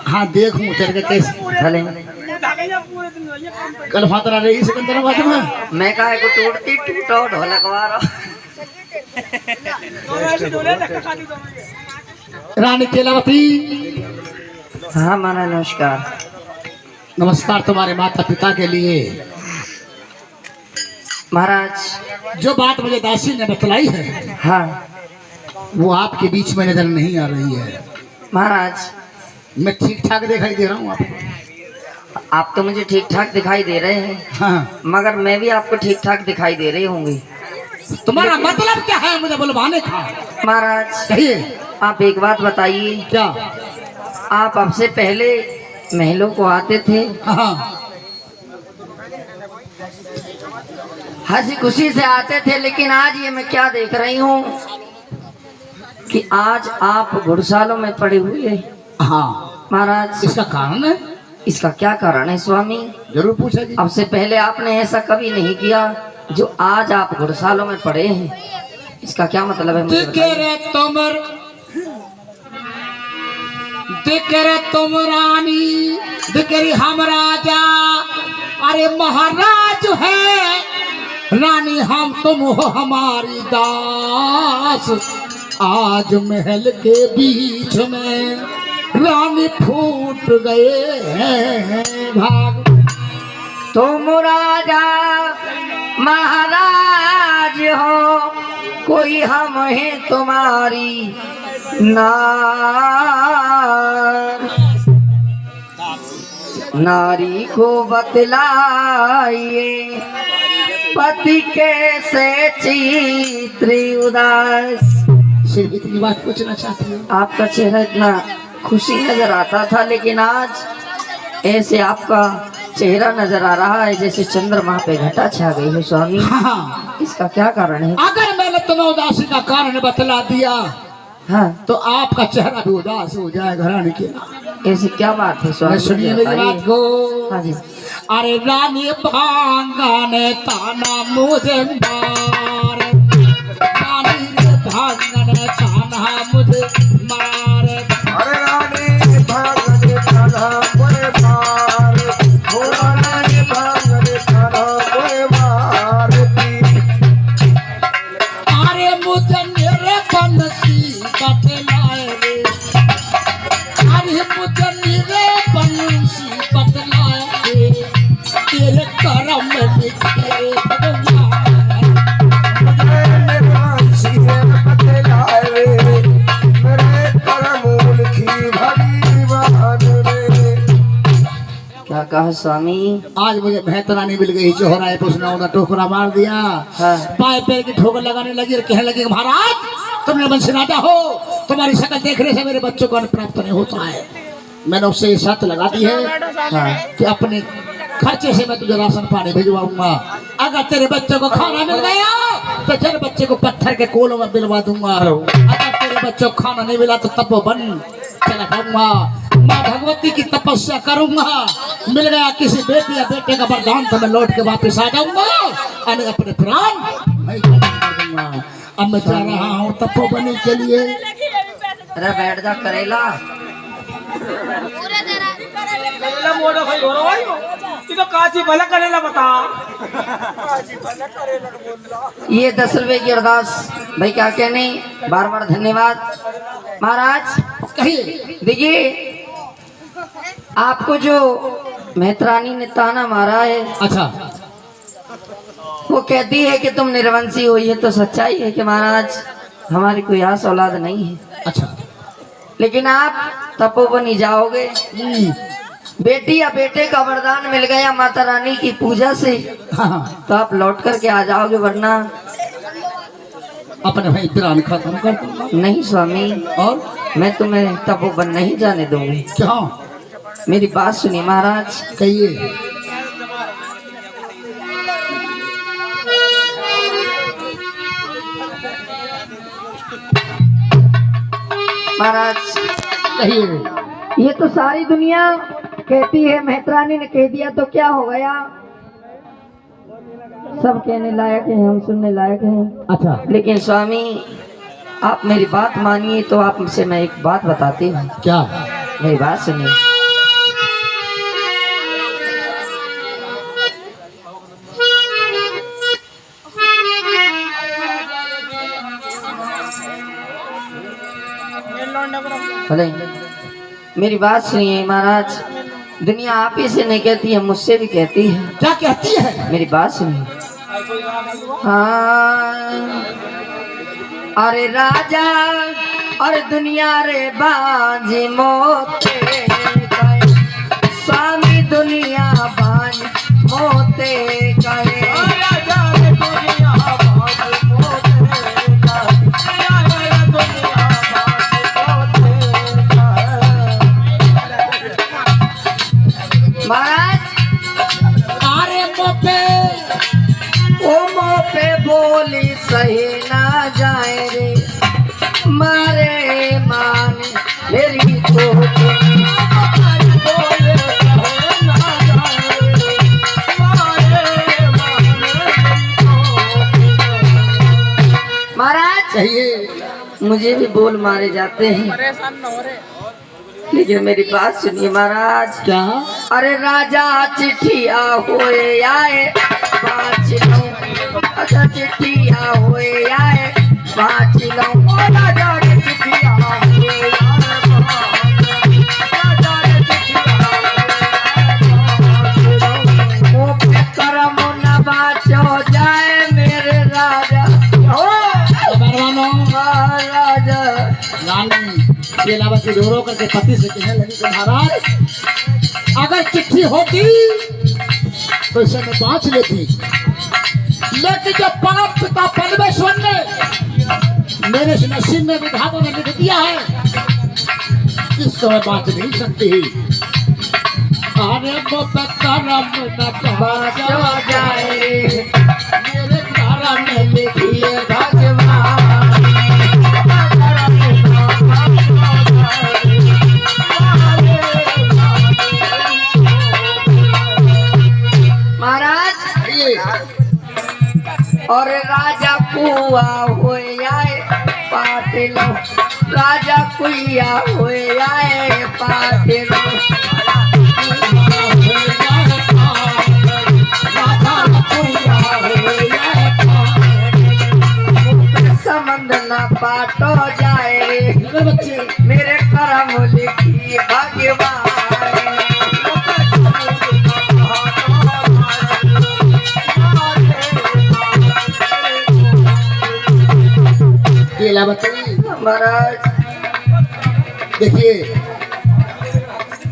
हाँ देखूं तेरे के कैसे भले कल फातरा रही सिकंदर बात में मैं काहे को टूटती टूटो ढोलक वारो। रानी केलावती। हाँ माना नमस्कार। नमस्कार तुम्हारे माता पिता के लिए। महाराज जो बात मुझे दासी ने बतलाई है हाँ वो आपके बीच में नजर नहीं आ रही है। महाराज मैं ठीक ठाक दिखाई दे रहा हूँ आपको। आप तो मुझे ठीक ठाक दिखाई दे रहे हैं हाँ मगर मैं भी आपको ठीक ठाक दिखाई दे रही होंगी। तुम्हारा मतलब क्या है मुझे बुलवाने का? महाराज कहिए। आप एक बात बताइए। क्या? आप अब से पहले महलों को आते थे हाँ हंसी खुशी से आते थे, लेकिन आज ये मैं क्या देख रही हूँ कि आज आप घुड़सालों में पड़े हुए हैं। हाँ महाराज इसका कारण है? इसका क्या कारण है स्वामी? जरूर पूछा जी। अब से पहले आपने ऐसा कभी नहीं किया जो आज आप घुड़सालों में पड़े हैं। इसका क्या मतलब है मुझे बताइए। दिकरे तुम रानी दिकरी हम राजा। अरे महाराज है रानी हम तुम हो हमारी दास। आज महल के बीच में रानी फूट गए हैं भाग। तुम राजा महाराज हो कोई हम हैं तुम्हारी नारी को बतलाइए पति कैसे चित्री उदास। सिर्फ इतनी बात पूछना चाहती हूँ। आपका चेहरा इतना खुशी नजर आता था, लेकिन आज ऐसे आपका चेहरा नजर आ रहा है जैसे चंद्रमा पे घटा छा गई है स्वामी। हाँ। इसका क्या कारण है? अगर मैंने तुम्हें उदासी का कारण बतला दिया हाँ तो आपका चेहरा भी उदास हो जाएगा रानी के। ऐसी क्या बात है स्वामी? सुनिए मेरी बात को। हाँ जी। अरे रानी भांगा ने ताना मुझे मार। रानी रे भांगा ने ताना मुझे मार। अरे रानी भांगा ने ताना मुझे मार। हो रानी भांगा ने ताना मुझे मार। अरे मुझे मेरे बंसी बतलाए रे। अरे मुझे मेरे बंसी बतलाए रे। तेरे करम में लिखे भगवान। मेरे बंसी बतलाए रे। मेरे करम लिखी भगवान रे। क्या कहा स्वामी? आज मुझे बेहतरानी मिल गई। जोहराए पे उसने उधर टोकरा मार दिया। हाँ। पाए पैर की ठोकर लगाने लगी और कहने लगी महाराज तुमने वंश राजा हो, तुम्हारी शक्ल देखने से मेरे बच्चों को अन्न प्राप्त नहीं होता है। मैंने उससे ये शर्त लगा दी है हाँ। कि अपने खर्चे से मैं तुझे राशन पानी भिजवाऊंगा। अगर तेरे बच्चों को खाना मिल गया तो तेरे बच्चे को पत्थर के कोलों में बिलवा दूंगा। अगर तेरे बच्चों को खाना नहीं मिला तो तब वो बन चला जाऊंगा। माँ भगवती की तपस्या करूंगा। मिल गया किसी बेटी या बेटे का वरदान तो मैं लौट के वापस आ जाऊंगा और अपने प्राण मैं कर दूंगा। अब मैं जा रहा हूँ तपोबनी के लिए। अरे बैठ जा करेला। ये 10 रुपए की अरदास भाई क्या कहने। बार बार धन्यवाद महाराज। कहिए। देखिए आपको जो मेहतरानी ने ताना मारा है, अच्छा वो कहती है कि तुम निर्वंशी हो। ये तो सच्चाई है कि महाराज हमारी कोई आस औलाद नहीं है। अच्छा। लेकिन आप तपोवनी जाओगे, बेटी या बेटे का वरदान मिल गया माता रानी की पूजा से, हाँ। तो आप लौट करके आ जाओगे, वरना अपने भाई प्राण खत्म कर दूंगा। नहीं स्वामी। और मैं तुम्हें तपोवन नहीं जाने दूंगी। क्या? मेरी बात सुनिए महाराज। कहिए। महाराज कहिए। ये तो सारी दुनिया कहती है मेहतरानी ने कह दिया तो क्या हो गया। सब कहने लायक है, हम सुनने लायक हैं। अच्छा। लेकिन स्वामी आप मेरी बात मानिए तो आपसे मैं एक बात बताती हूँ। क्या? मेरी बात सुनिए। हेलो, मेरी बात सुनिए महाराज। दुनिया आप ही से नहीं कहती है, मुझसे भी कहती है। क्या कहती है? मेरी बात सुनिए। हाँ, अरे राजा और दुनिया रे बाजी मोते गए, स्वामी दुनिया बाज मोते गए। महाराज अरे मोपे ओ मोपे बोली सही ना जाए रे, मारे मान मेरी को महाराज चाहिए। मुझे भी बोल मारे जाते हैं, लेकिन मेरी बात सुनिए महाराज। क्या? अरे राजा चिट्ठिया होए आए पाँच लो, अच्छा चिट्ठिया होए आए पाँच लो। राजा रे चिट्ठिया होए आए करम न बाचो जाए मेरे राजा। राजा रानी के अलावा से रो करके पति से कहने लगी कि महाराज अगर चिट्ठी होती तो इसे मैं बाँच लेती, लेकिन जब परम पिता परमेश्वर ने मेरे से नसीब में विधाता ने लिख दिया है, इसको मैं बाँच नहीं सकती। अरे वो करम न बाँचो जाए मेरे करम में लिखिए भगवान। और राजा कुआ होए आए पाटिलो, राजा कुइया होए आए पाटिलो। संबंध न पाटो जाए रे मेरे करम लिखी भगवान। महाराज देखिए,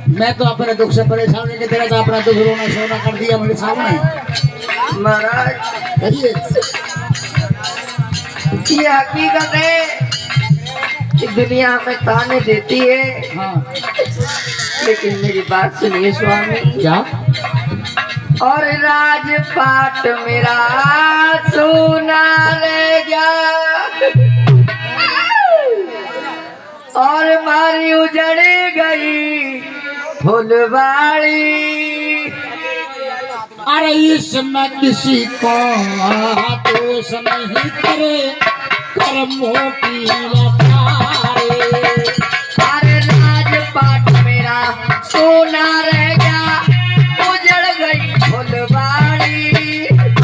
मैं तो अपने दुख से परेशान लेके तेरा तो अपना दुख रोना सोना कर दिया मेरे सामने। महाराज देखिए ये हकीकत है कि दुनिया हमें ताने देती है। हाँ। लेकिन मेरी बात सुनिए स्वामी। क्या? और राजपाट मेरा सुना ले गया और मारी उजड़ गई फुलवाड़ी। अरे इसमें किसी को दोष नहीं करे, कर्मों की लतारे। अरे राजपाट मेरा सोना रह गया उजड़ गई फुलवाड़ी।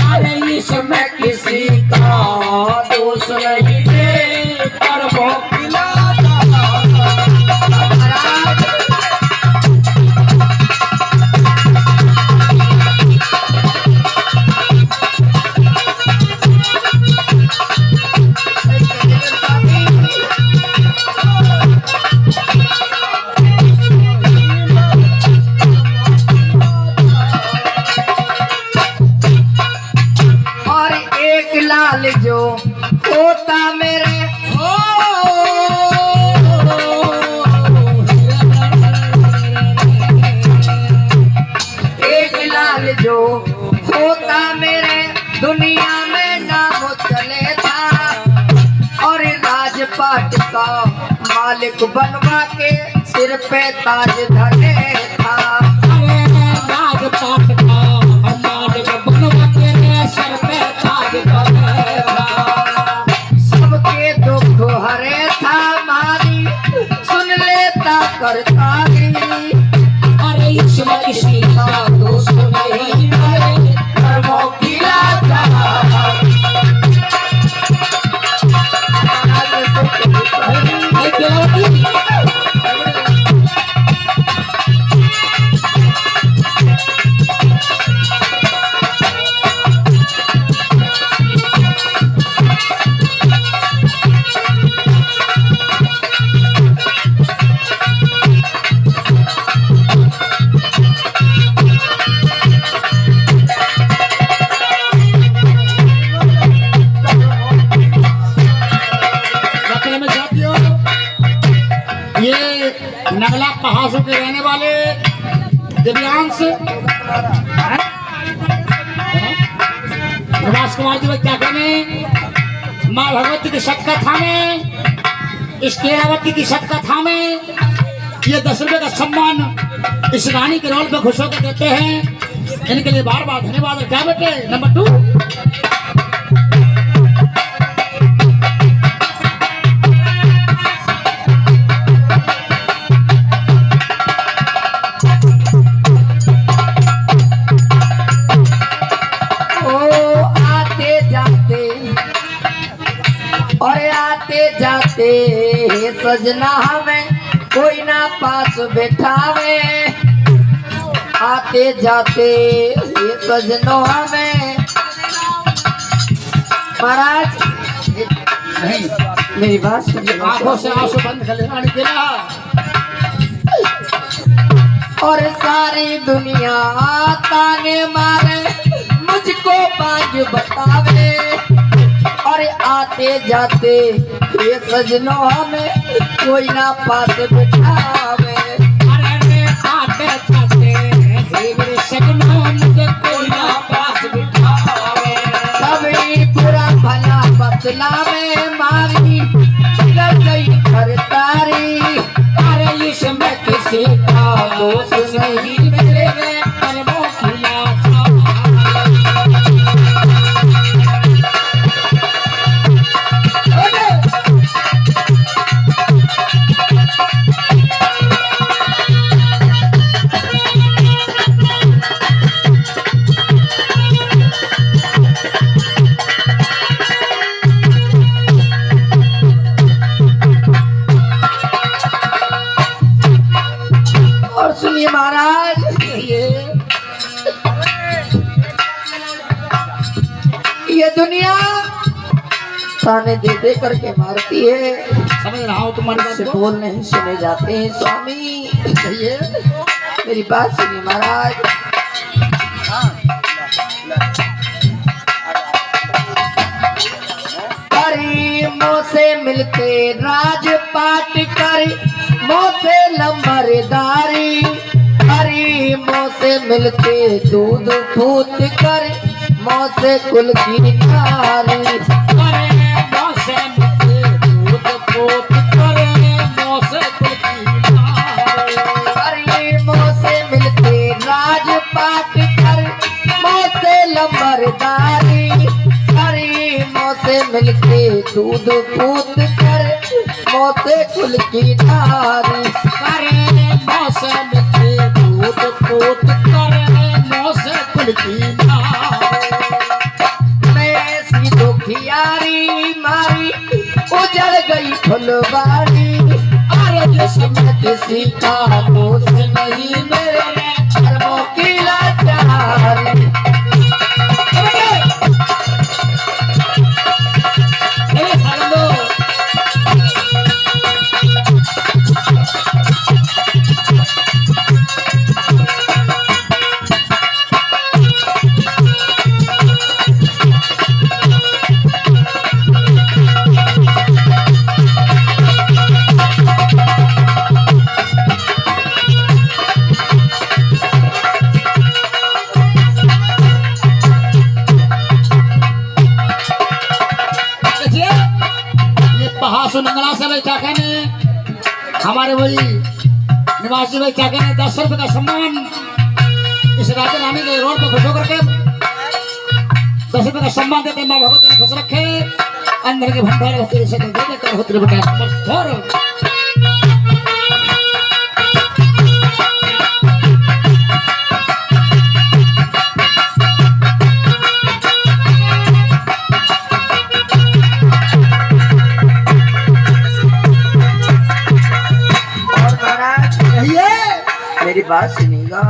अरे इसमें किसी का दोष नहीं दे, कर्मों की लाल जो होता मेरे एक लाल जो होता मेरे दुनिया में नाम चले था। और राजपाट का मालिक बनवा के सिर पे ताज धरे था। राजपाट का मालिक बनवा के सिर पे ताज धरे था। सबके दुख हरे करतारी। अरे इसमें किसी का दोष नहीं, मेरे कर्मों की लाचार। नहीं केलावती, ये नगला पहाड़ों के रहने वाले दिव्यांश निवास कुमार जी क्या कहने, माँ भगवती की शतकथा में, इस केरावती की शतकथा में ये 10 रुपए का सम्मान इस रानी के रोल पे खुश होकर देते हैं। इनके लिए बार बार धन्यवाद। क्या बेटे नंबर 2 जाते सजना हमें कोई ना पास बैठावे। आते जाते सजनों हमें। महाराज नहीं, मेरी बात सुनिए। आंखों से आंसू बंद कर लेना निकला। और सारी दुनिया ताने मारे, मुझको बाज बतावे। और आते जाते ये सजनों हमें कोई ना पास बिठावे। अरे आते जाते ये सजनों मुझे कोई ना पास बिठावे। सभी बुरा भला बतलावे, मारी लग गई करतारी। अरे इसमें किसी का दोष नहीं, मेरे कर्मों की लाचार। और सुनिए महाराज, ये दुनिया ताने दे दे करके मारती है। समझ रहा हूँ तुम्हारी बात से को। बोल नहीं सुने जाते हैं स्वामी। मेरी बात सुनिए महाराज। करीमों से मिलते राजपाट कर, मों से लंबरदारी। करीमों से मिलते दूध फूट कर, मों से कुल की नारी। अरे मौसे मुझे दूध पोत करे, मौसे कुल की नारी। करीमों से मिलते राजपाट कर, मों से लंबरदारी। करीमों से मिलते दूध फूट कर, मों से कुल की नारी। अरे मौसे मुझे दूध पोत करे, मौसे कुल की नारी। मैं ऐसी दुखियारी मारी, उजड़ गई फुलवारी। अरे जिसमें किसी का दोष नहीं, मेरे कर्मों की लाचारी। पहासु नंगला से भाई क्या कहने, हमारे वही निवासी भाई क्या कहने, 10 रुपए का सम्मान इस राजा रानी के रोड पर खुश होकर के 10 रुपए का सम्मान देते हैं। माँ भगवती ने खुश रखे, अंदर के भंडार होते से दे देकर होते बेटा नंबर 4। बात सुनिएगा।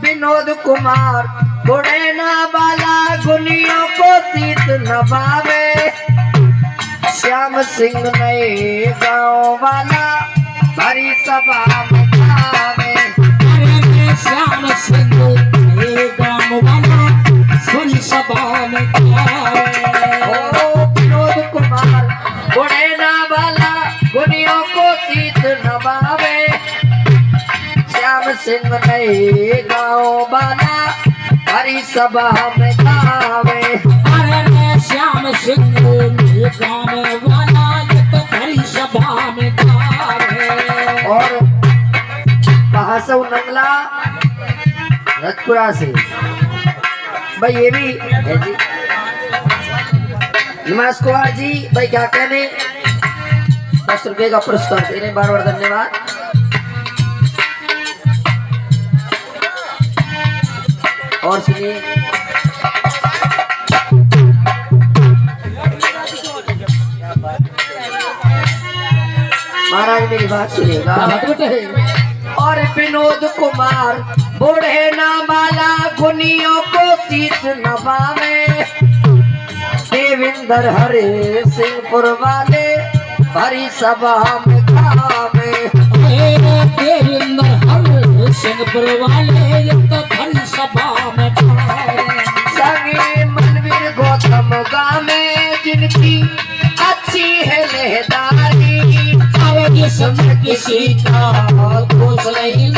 विनोद कुमार बुढ़ेना वाला गुनियों को तीत नभावे, श्याम सिंह नए गाँव वाला भरी सभा में गावे। अरे श्याम सिंह ये गाँव वाला भरी सभा में गावे। ओ विनोद कुमार बुढ़ेना वाला गुनियों को तीत नभावे, श्याम सिंह नए गाँव वाला हरी सभा में गावे। अरे श्याम सिंह ये गाँव वाला ये तो भरी सभा में गावे। और कहा से नंगला रजपुरा से भाई ये भी है जी। निवास कुमार जी भाई क्या कहने, 10 रुपए का पुरस्कार दे रहे, बार बार धन्यवाद। और सुनिए महाराज मेरी बात सुनिएगा। और विनोद कुमार बूढ़े नामाला गुनियों को शीश नभावे, देवेंद्र हरे सिंहपुर वाले भरी सभा में गावे। देवेंद्र हरे सिंहपुर वाले ये तो भरी सभा में गावे। संगे मनवीर गौतम गावे जिनकी अच्छी है लहदारी, जिसम किसी का दोष नहीं